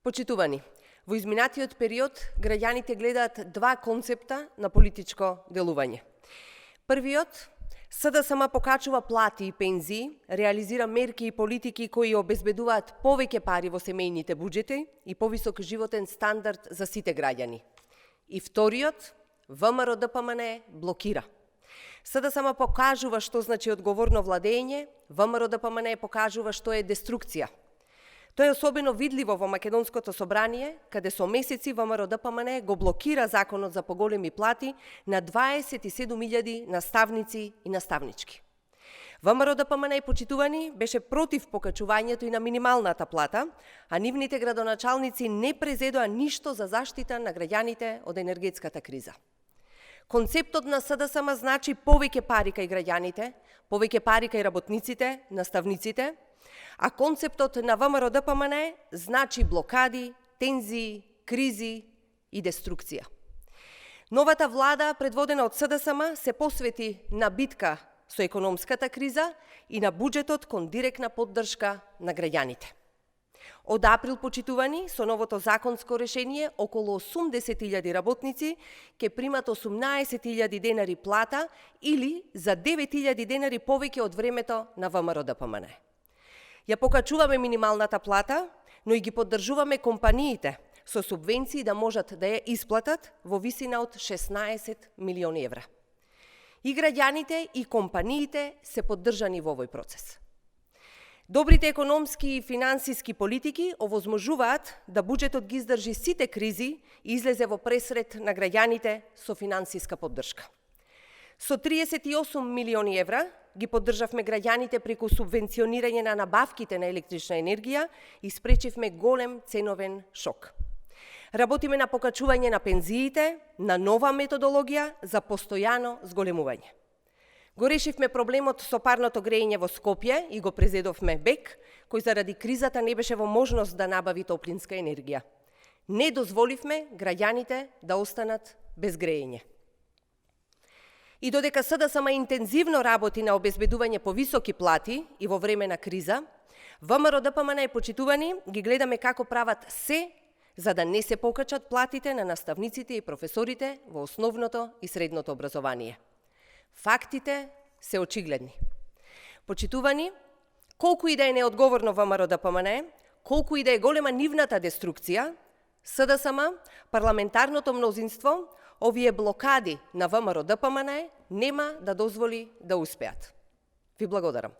Почитувани, во изминатиот период граѓаните гледаат два концепта на политичко делување. Првиот, СДСМ покачува плати и пензии, реализира мерки и политики кои обезбедуваат повеќе пари во семејните буџети и повисок животен стандард за сите граѓани. И вториот, ВМРО-ДПМНЕ блокира. СДСМ покажува што значи одговорно владење, ВМРО-ДПМНЕ покажува што е деструкција. Тоа е особено видливо во Македонското собрание, каде со месеци ВМРО-ДПМНЕ го блокира законот за поголеми плати на 27.000 наставници и наставнички. ВМРО-ДПМНЕ, почитувани, беше против покачувањето и на минималната плата, а нивните градоначалници не презедоа ништо за заштита на граѓаните од енергетската криза. Концептот на СДСМ значи повеќе пари кај граѓаните, повеќе пари кај работниците, наставниците, а концептот на ВМРО-ДПМНЕ значи блокади, тензии, кризи и деструкција. Новата влада, предводена од СДСМ, се посвети на битка со економската криза и на буџетот кон директна поддршка на граѓаните. Од април, почитувани, со новото законско решение, околу 80.000 работници ќе примат 18.000 денари плата или за 9.000 денари повеќе од времето на ВМРО-ДПМНЕ. Ја покачуваме минималната плата, но и ги поддржуваме компаниите со субвенции да можат да ја исплатат во висина од 16 милиони евра. И граѓаните и компаниите се поддржани во овој процес. Добрите економски и финансиски политики овозможуваат да буџетот ги издржи сите кризи и излезе во пресред на граѓаните со финансиска поддршка. Со 38 милиони евра ги поддржавме граѓаните преку субвенционирање на набавките на електрична енергија и спречивме голем ценовен шок. Работиме на покачување на пензиите, на нова методологија за постојано зголемување. Го решивме проблемот со парното грејење во Скопје и го презедовме БЕК, кој заради кризата не беше во можност да набави топлинска енергија. Не дозволивме граѓаните да останат без грејење. И додека СДСМ интензивно работи на обезбедување повисоки плати и во време на криза, ВМРО-ДПМНЕ, почитувани, ги гледаме како прават се за да не се покачат платите на наставниците и професорите во основното и средното образование. Фактите се очигледни. Почитувани, колку и да е неодговорно ВМРО-ДПМНЕ, колку и да е голема нивната деструкција, СДСМ, парламентарното мнозинство, овие блокади на ВМРО-ДПМНЕ нема да дозволи да успеат. Ви благодарам.